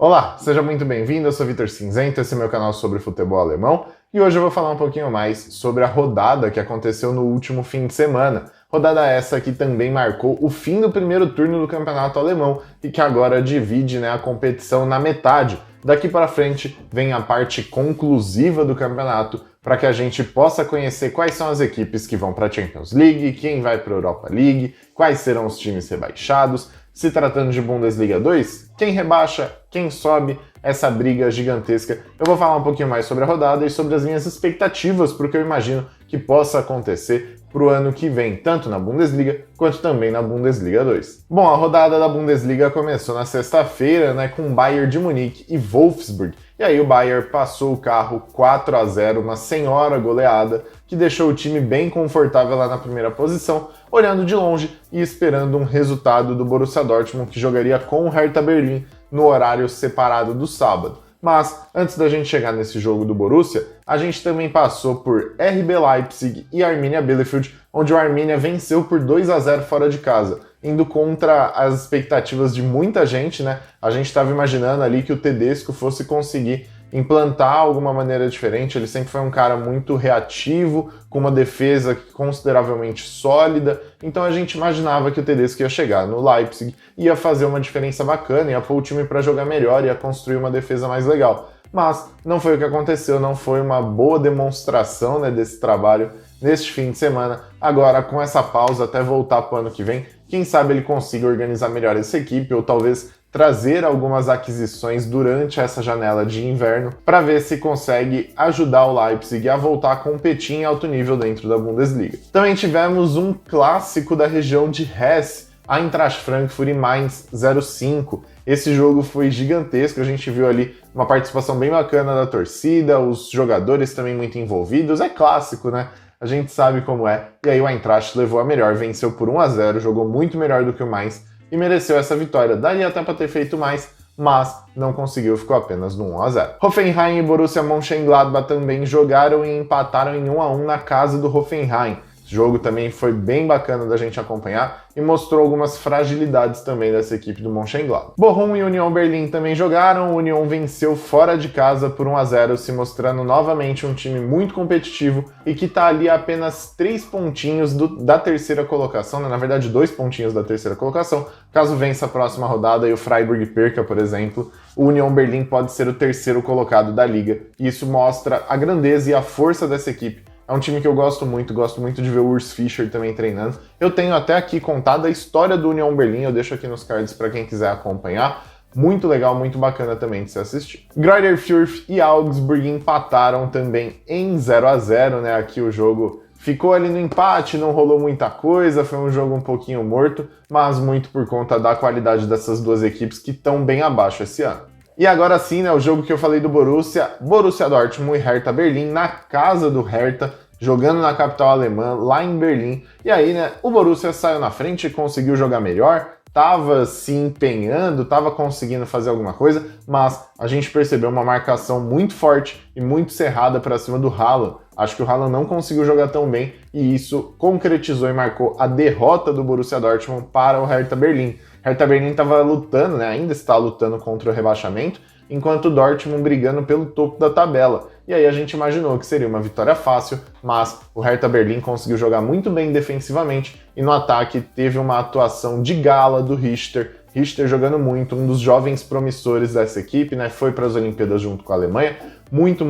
Olá, seja muito bem-vindo, eu sou Vitor Cinzento, esse é meu canal sobre futebol alemão e hoje eu vou falar um pouquinho mais sobre a rodada que aconteceu no último fim de semana. Rodada essa que também marcou o fim do primeiro turno do campeonato alemão e que agora divide, a competição na metade. Daqui para frente vem a parte conclusiva do campeonato para que a gente possa conhecer quais são as equipes que vão para a Champions League, quem vai para a Europa League, quais serão os times rebaixados. Se tratando de Bundesliga 2, quem rebaixa, quem sobe, essa briga gigantesca. Eu vou falar um pouquinho mais sobre a rodada e sobre as minhas expectativas para o que eu imagino que possa acontecer para o ano que vem, tanto na Bundesliga quanto também na Bundesliga 2. Bom, a rodada da Bundesliga começou na sexta-feira, com Bayern de Munique e Wolfsburg. E aí o Bayern passou o carro 4-0, uma senhora goleada, que deixou o time bem confortável lá na primeira posição, olhando de longe e esperando um resultado do Borussia Dortmund, que jogaria com o Hertha Berlim no horário separado do sábado. Mas, antes da gente chegar nesse jogo do Borussia, a gente também passou por RB Leipzig e Arminia Bielefeld, onde o Arminia venceu por 2-0 fora de casa, indo contra as expectativas de muita gente, A gente estava imaginando ali que o Tedesco fosse conseguir implantar alguma maneira diferente. Ele sempre foi um cara muito reativo, com uma defesa consideravelmente sólida, então a gente imaginava que o Tedesco ia chegar no Leipzig, ia fazer uma diferença bacana, ia pôr o time para jogar melhor, ia construir uma defesa mais legal. Mas não foi o que aconteceu, não foi uma boa demonstração desse trabalho neste fim de semana. Agora, com essa pausa até voltar para o ano que vem, quem sabe ele consiga organizar melhor essa equipe, ou talvez trazer algumas aquisições durante essa janela de inverno para ver se consegue ajudar o Leipzig a voltar a competir em alto nível dentro da Bundesliga. Também tivemos um clássico da região de Hesse, Eintracht Frankfurt e Mainz 05. Esse jogo foi gigantesco, a gente viu ali uma participação bem bacana da torcida, os jogadores também muito envolvidos, é clássico, A gente sabe como é, e aí o Eintracht levou a melhor, venceu por 1-0, jogou muito melhor do que o Mainz, e mereceu essa vitória. Daria até para ter feito mais, mas não conseguiu, ficou apenas no 1-0. Hoffenheim e Borussia Mönchengladbach também jogaram e empataram em 1-1 na casa do Hoffenheim. Esse jogo também foi bem bacana da gente acompanhar e mostrou algumas fragilidades também dessa equipe do Mönchengladbach. Bochum e Union Berlin também jogaram, o Union venceu fora de casa por 1-0, se mostrando novamente um time muito competitivo e que está ali a apenas 3 pontinhos da terceira colocação, na verdade 2 pontinhos da terceira colocação. Caso vença a próxima rodada e o Freiburg perca, por exemplo, o Union Berlin pode ser o terceiro colocado da liga, e isso mostra a grandeza e a força dessa equipe. É um time que eu gosto muito de ver o Urs Fischer também treinando. Eu tenho até aqui contado a história do Union Berlin, eu deixo aqui nos cards para quem quiser acompanhar. Muito legal, muito bacana também de se assistir. Greuther Fürth e Augsburg empataram também em 0-0, Aqui o jogo ficou ali no empate, não rolou muita coisa, foi um jogo um pouquinho morto, mas muito por conta da qualidade dessas duas equipes que estão bem abaixo esse ano. E agora sim, o jogo que eu falei do Borussia Dortmund e Hertha Berlim, na casa do Hertha, jogando na capital alemã, lá em Berlim. E aí, o Borussia saiu na frente, conseguiu jogar melhor, estava se empenhando, estava conseguindo fazer alguma coisa, mas a gente percebeu uma marcação muito forte e muito cerrada para cima do Haaland. Acho que o Haaland não conseguiu jogar tão bem e isso concretizou e marcou a derrota do Borussia Dortmund para o Hertha Berlim. Hertha Berlim estava lutando, ainda está lutando contra o rebaixamento, enquanto o Dortmund brigando pelo topo da tabela. E aí a gente imaginou que seria uma vitória fácil, mas o Hertha Berlim conseguiu jogar muito bem defensivamente e no ataque teve uma atuação de gala do Richter. Richter jogando muito, um dos jovens promissores dessa equipe, foi para as Olimpíadas junto com a Alemanha. Muito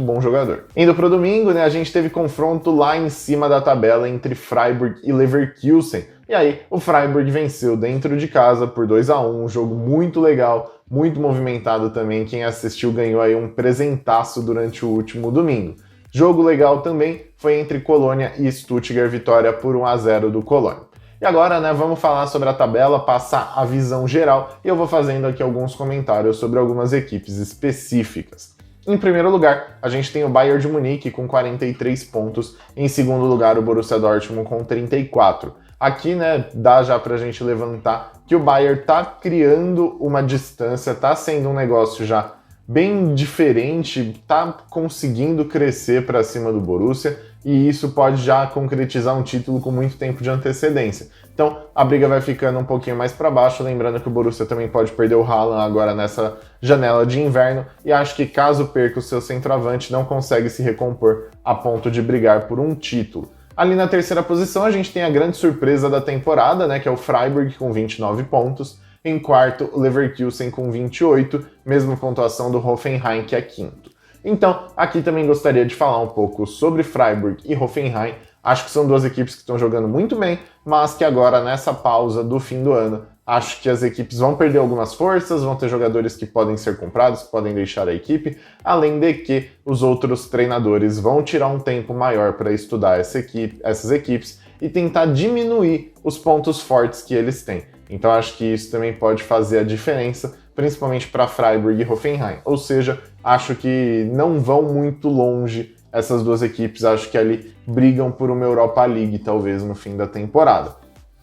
bom jogador. Indo para o domingo, a gente teve confronto lá em cima da tabela entre Freiburg e Leverkusen. E aí, o Freiburg venceu dentro de casa por 2-1, um jogo muito legal, muito movimentado também. Quem assistiu ganhou aí um presentaço durante o último domingo. Jogo legal também foi entre Colônia e Stuttgart, vitória por 1-0 do Colônia. E agora, vamos falar sobre a tabela, passar a visão geral, e eu vou fazendo aqui alguns comentários sobre algumas equipes específicas. Em primeiro lugar, a gente tem o Bayern de Munique com 43 pontos, em segundo lugar o Borussia Dortmund com 34. Aqui, dá já pra gente levantar que o Bayern tá criando uma distância, tá sendo um negócio já bem diferente, está conseguindo crescer para cima do Borussia e isso pode já concretizar um título com muito tempo de antecedência. Então a briga vai ficando um pouquinho mais para baixo, lembrando que o Borussia também pode perder o Haaland agora nessa janela de inverno e acho que caso perca o seu centroavante não consegue se recompor a ponto de brigar por um título. Ali na terceira posição a gente tem a grande surpresa da temporada, né, que é o Freiburg com 29 pontos. Em quarto, o Leverkusen com 28, mesma pontuação do Hoffenheim, que é quinto. Então, aqui também gostaria de falar um pouco sobre Freiburg e Hoffenheim. Acho que são duas equipes que estão jogando muito bem, mas que agora, nessa pausa do fim do ano, acho que as equipes vão perder algumas forças, vão ter jogadores que podem ser comprados, que podem deixar a equipe, além de que os outros treinadores vão tirar um tempo maior para estudar essas equipes e tentar diminuir os pontos fortes que eles têm. Então acho que isso também pode fazer a diferença, principalmente para Freiburg e Hoffenheim. Ou seja, acho que não vão muito longe essas duas equipes, acho que ali brigam por uma Europa League talvez no fim da temporada.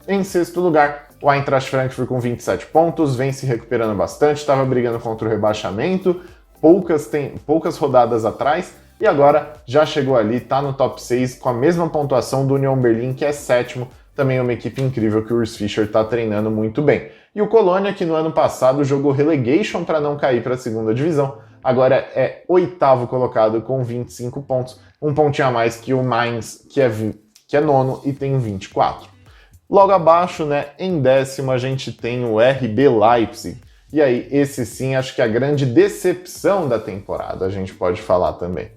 Em sexto lugar, o Eintracht Frankfurt com 27 pontos, vem se recuperando bastante, estava brigando contra o rebaixamento, poucas rodadas atrás, e agora já chegou ali, está no top 6 com a mesma pontuação do Union Berlin, que é sétimo, também é uma equipe incrível que o Urs Fischer está treinando muito bem. E o Colônia, que no ano passado jogou relegation para não cair para a segunda divisão, agora é oitavo colocado com 25 pontos, um pontinho a mais que o Mainz, que é nono e tem 24. Logo abaixo, né, em décimo, a gente tem o RB Leipzig. E aí, esse sim, acho que é a grande decepção da temporada, a gente pode falar também.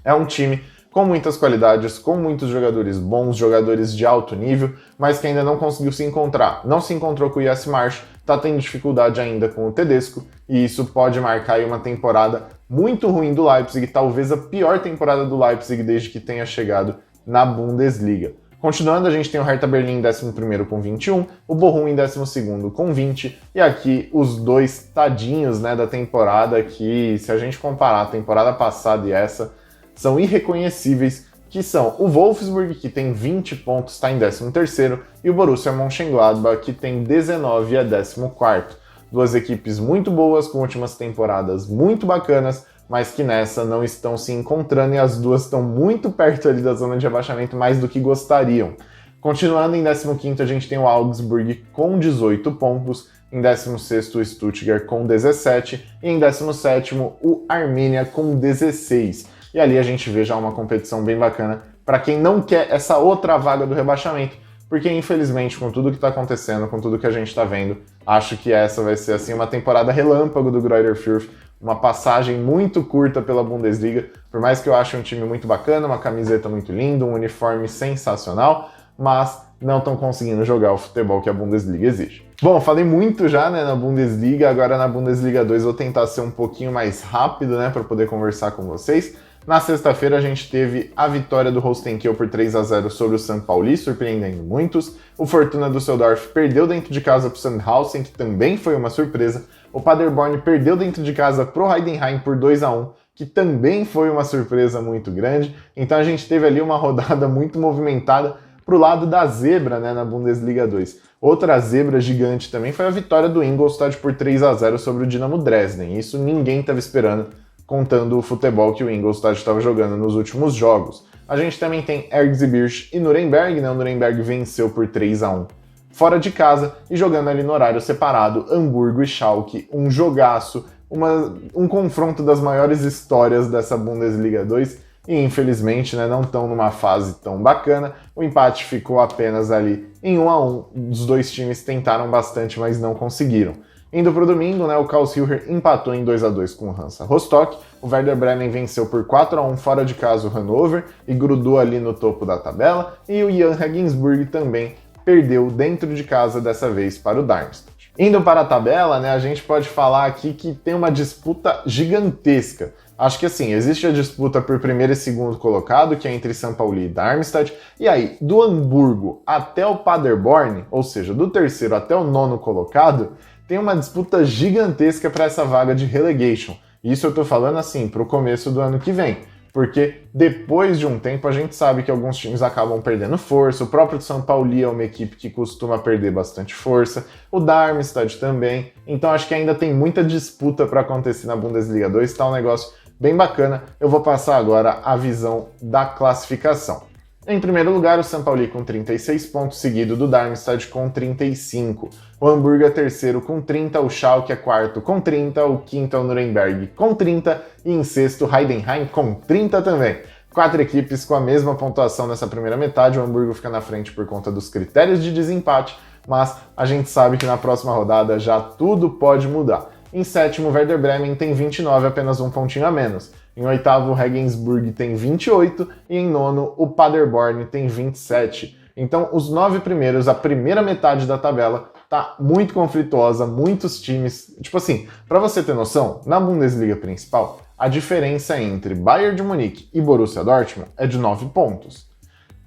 É um time com muitas qualidades, com muitos jogadores bons, jogadores de alto nível, mas que ainda não conseguiu se encontrar. Não se encontrou com o Jesse Marsch, está tendo dificuldade ainda com o Tedesco, e isso pode marcar aí uma temporada muito ruim do Leipzig, talvez a pior temporada do Leipzig desde que tenha chegado na Bundesliga. Continuando, a gente tem o Hertha Berlim em 11º com 21, o Bochum em 12º com 20, e aqui os dois tadinhos, né, da temporada que, se a gente comparar a temporada passada e essa, são irreconhecíveis, que são o Wolfsburg, que tem 20 pontos, está em 13º, e o Borussia Mönchengladbach, que tem 19 e é 14º. Duas equipes muito boas, com últimas temporadas muito bacanas, mas que nessa não estão se encontrando, e as duas estão muito perto ali da zona de rebaixamento, mais do que gostariam. Continuando, em 15º a gente tem o Augsburg com 18 pontos, em 16º o Stuttgart com 17 e em 17º o Arminia com 16. E ali a gente vê já uma competição bem bacana para quem não quer essa outra vaga do rebaixamento, porque infelizmente com tudo que está acontecendo, com tudo que a gente está vendo, acho que essa vai ser assim uma temporada relâmpago do Greuther Fürth, uma passagem muito curta pela Bundesliga, por mais que eu ache um time muito bacana, uma camiseta muito linda, um uniforme sensacional, mas não estão conseguindo jogar o futebol que a Bundesliga exige. Bom, falei muito já, né, na Bundesliga, agora na Bundesliga 2 vou tentar ser um pouquinho mais rápido, né, para poder conversar com vocês. Na sexta-feira a gente teve a vitória do Holstein Kiel por 3-0 sobre o St. Pauli, surpreendendo muitos. O Fortuna Düsseldorf perdeu dentro de casa para o Sandhausen, que também foi uma surpresa. O Paderborn perdeu dentro de casa para o Heidenheim por 2-1, que também foi uma surpresa muito grande. Então a gente teve ali uma rodada muito movimentada para o lado da zebra, né, na Bundesliga 2. Outra zebra gigante também foi a vitória do Ingolstadt por 3-0 sobre o Dinamo Dresden. Isso ninguém estava esperando, contando o futebol que o Ingolstadt estava jogando nos últimos jogos. A gente também tem Erzgebirge e Nuremberg, né? O Nuremberg venceu por 3-1 fora de casa, e jogando ali no horário separado, Hamburgo e Schalke, um jogaço, um confronto das maiores histórias dessa Bundesliga 2, e infelizmente, né, não estão numa fase tão bacana. O empate ficou apenas ali em 1-1, os dois times tentaram bastante, mas não conseguiram. Indo para o domingo, né, o Karlsruhe empatou em 2-2 com o Hansa Rostock, o Werder Bremen venceu por 4-1 fora de casa o Hannover e grudou ali no topo da tabela, e o Jan Regensburg também perdeu dentro de casa, dessa vez para o Darmstadt. Indo para a tabela, né, a gente pode falar aqui que tem uma disputa gigantesca. Acho que assim, existe a disputa por primeiro e segundo colocado, que é entre São Paulo e Darmstadt, e aí, do Hamburgo até o Paderborn, ou seja, do terceiro até o nono colocado, tem uma disputa gigantesca para essa vaga de relegation. Isso eu tô falando assim, para o começo do ano que vem. porque depois de um tempo a gente sabe que alguns times acabam perdendo força, o próprio São Paulo é uma equipe que costuma perder bastante força, o Darmstadt também, então acho que ainda tem muita disputa para acontecer na Bundesliga 2, tá um negócio bem bacana. Eu vou passar agora a visão da classificação. Em primeiro lugar, o São Paulo com 36 pontos, seguido do Darmstadt com 35. O Hamburgo é terceiro com 30, o Schalke é quarto com 30, o quinto é o Nuremberg com 30 e em sexto o Heidenheim com 30 também. 4 equipes com a mesma pontuação nessa primeira metade, o Hamburgo fica na frente por conta dos critérios de desempate, mas a gente sabe que na próxima rodada já tudo pode mudar. Em sétimo, o Werder Bremen tem 29, apenas um pontinho a menos. Em oitavo, o Regensburg tem 28 e em nono, o Paderborn tem 27. Então, os 9 primeiros, a primeira metade da tabela, tá muito conflituosa, muitos times... Tipo assim, para você ter noção, na Bundesliga principal, a diferença entre Bayern de Munique e Borussia Dortmund é de 9 pontos.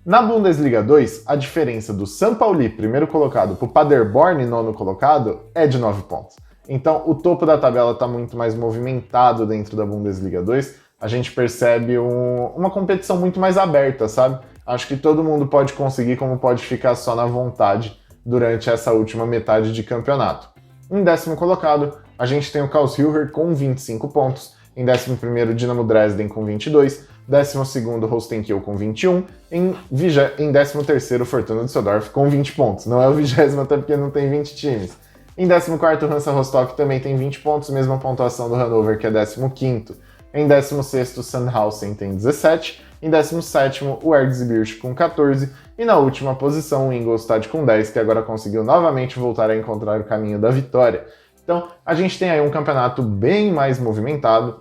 Na Bundesliga 2, a diferença do São Paulo, primeiro colocado, para o Paderborn, nono colocado, é de 9 pontos. Então, o topo da tabela está muito mais movimentado dentro da Bundesliga 2. A gente percebe uma competição muito mais aberta, sabe? Acho que todo mundo pode conseguir, como pode ficar só na vontade durante essa última metade de campeonato. Em décimo colocado, a gente tem o Karlsruher com 25 pontos. Em 11º, o Dinamo Dresden com 22. 12º, Holstein Kiel com 21. Em 13º, Fortuna Düsseldorf com 20 pontos. Não é o 20º, até porque não tem 20 times. Em 14º, o Hansa Rostock também tem 20 pontos, mesma pontuação do Hannover, que é 15º. Em 16º, o Sandhausen tem 17. Em 17º, o Erzgebirge com 14. E na última posição, o Ingolstadt com 10, que agora conseguiu novamente voltar a encontrar o caminho da vitória. Então, a gente tem aí um campeonato bem mais movimentado,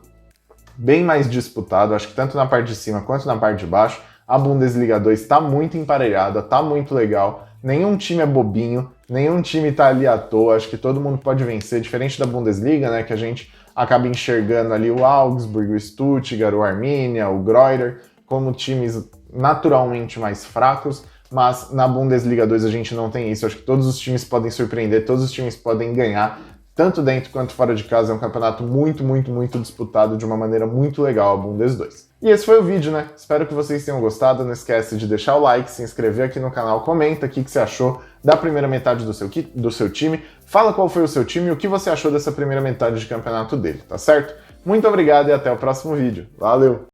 bem mais disputado, acho que tanto na parte de cima quanto na parte de baixo. A Bundesliga 2 está muito emparelhada, está muito legal. Nenhum time é bobinho, nenhum time está ali à toa, acho que todo mundo pode vencer, diferente da Bundesliga, né, que a gente acaba enxergando ali o Augsburg, o Stuttgart, o Arminia, o Greuther, como times naturalmente mais fracos, mas na Bundesliga 2 a gente não tem isso, acho que todos os times podem surpreender, todos os times podem ganhar, tanto dentro quanto fora de casa. É um campeonato muito, muito, muito disputado de uma maneira muito legal, a Bundes 2. E esse foi o vídeo, né? Espero que vocês tenham gostado. Não esquece de deixar o like, se inscrever aqui no canal, comenta o que você achou da primeira metade do seu time, fala qual foi o seu time e o que você achou dessa primeira metade de campeonato dele, tá certo? Muito obrigado e até o próximo vídeo. Valeu!